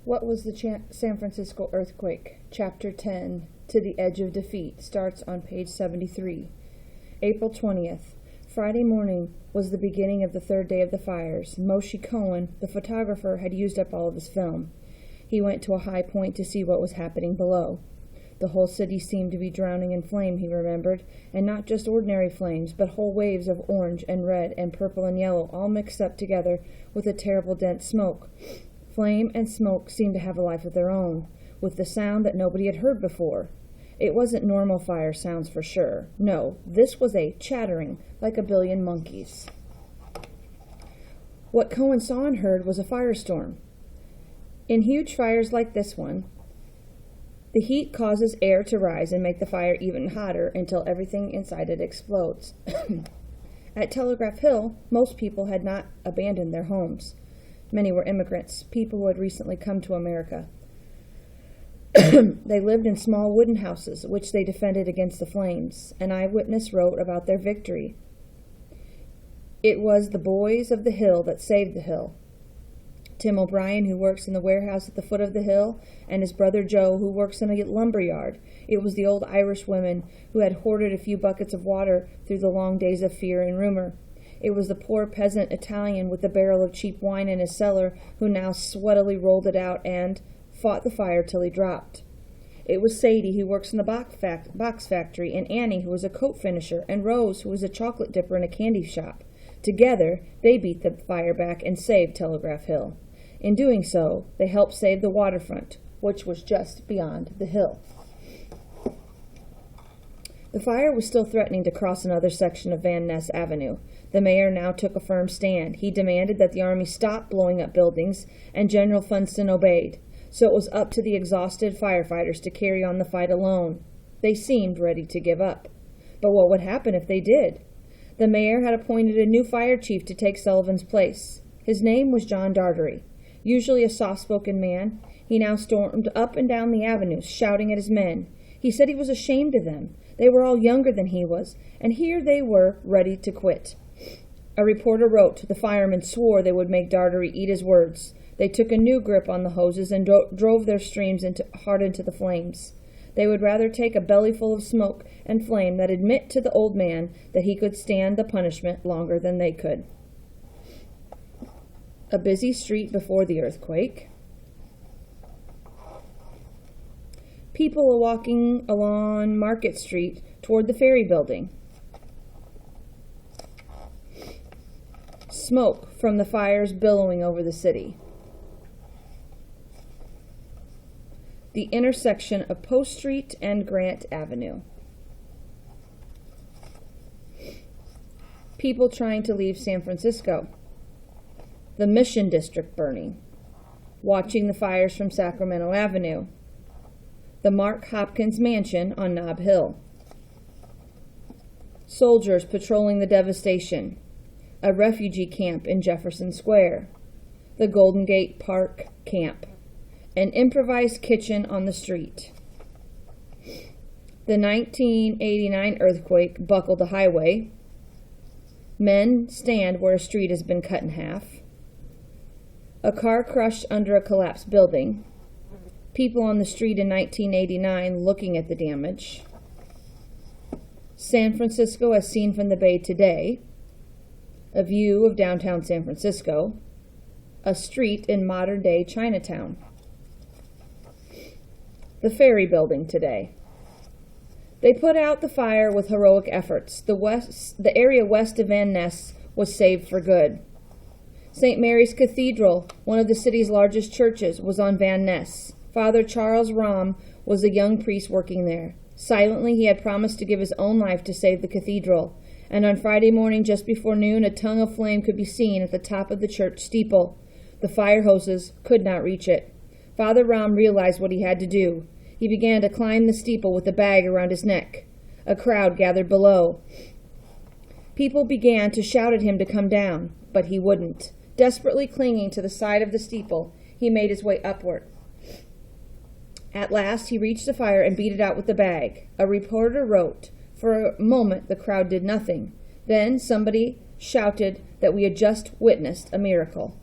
What was the San Francisco earthquake? Chapter 10, To the Edge of Defeat, starts on page 73. April 20th. Friday morning was the beginning of the third day of the fires. Moshe Cohen, the photographer, had used up all of his film. He went to a high point to see what was happening below. The whole city seemed to be drowning in flame, he remembered, and not just ordinary flames, but whole waves of orange and red and purple and yellow, all mixed up together with a terrible dense smoke. Flame and smoke seemed to have a life of their own, with the sound that nobody had heard before. It wasn't normal fire sounds for sure. No, this was a chattering, like a billion monkeys. What Cohen saw and heard was a firestorm. In huge fires like this one, the heat causes air to rise and make the fire even hotter until everything inside it explodes. At Telegraph Hill, most people had not abandoned their homes. Many were immigrants, people who had recently come to America. They lived in small wooden houses, which they defended against the flames. An eyewitness wrote about their victory. It was the boys of the hill that saved the hill. Tim O'Brien, who works in the warehouse at the foot of the hill, and his brother Joe, who works in a lumber yard. It was the old Irish women who had hoarded a few buckets of water through the long days of fear and rumor. It was the poor peasant Italian with a barrel of cheap wine in his cellar who now sweatily rolled it out and fought the fire till he dropped. It was Sadie, who works in the box factory, and Annie, who was a coat finisher, and Rose, who was a chocolate dipper in a candy shop. Together, they beat the fire back and saved Telegraph Hill. In doing so, they helped save the waterfront, which was just beyond the hill. The fire was still threatening to cross another section of Van Ness Avenue. The mayor now took a firm stand. He demanded that the army stop blowing up buildings, and General Funston obeyed. So it was up to the exhausted firefighters to carry on the fight alone. They seemed ready to give up. But what would happen if they did? The mayor had appointed a new fire chief to take Sullivan's place. His name was John Dartery. Usually a soft-spoken man, he now stormed up and down the avenues, shouting at his men. He said he was ashamed of them. They were all younger than he was, and here they were, ready to quit. A reporter wrote, the firemen swore they would make Dartery eat his words. They took a new grip on the hoses and drove their streams hard into the flames. They would rather take a bellyful of smoke and flame than admit to the old man that he could stand the punishment longer than they could. A busy street before the earthquake. People are walking along Market Street toward the ferry building. Smoke from the fires billowing over the city. The intersection of Post Street and Grant Avenue. People trying to leave San Francisco. The Mission District burning. Watching the fires from Sacramento Avenue. The Mark Hopkins Mansion on Nob Hill. Soldiers patrolling the devastation. A refugee camp in Jefferson Square. The Golden Gate Park camp. An improvised kitchen on the street. The 1989 earthquake buckled a highway. Men stand where a street has been cut in half. A car crushed under a collapsed building. People on the street in 1989 looking at the damage. San Francisco as seen from the bay today. A view of downtown San Francisco. A street in modern-day Chinatown. The ferry building today. They put out the fire with heroic efforts. The area west of Van Ness was saved for good. St. Mary's Cathedral, one of the city's largest churches, was on Van Ness. Father Charles Rahm was a young priest working there. Silently, he had promised to give his own life to save the cathedral. And on Friday morning, just before noon, a tongue of flame could be seen at the top of the church steeple. The fire hoses could not reach it. Father Rahm realized what he had to do. He began to climb the steeple with a bag around his neck. A crowd gathered below. People began to shout at him to come down, but he wouldn't. Desperately clinging to the side of the steeple, he made his way upward. At last, he reached the fire and beat it out with the bag. A reporter wrote, "For a moment, the crowd did nothing. Then somebody shouted that we had just witnessed a miracle."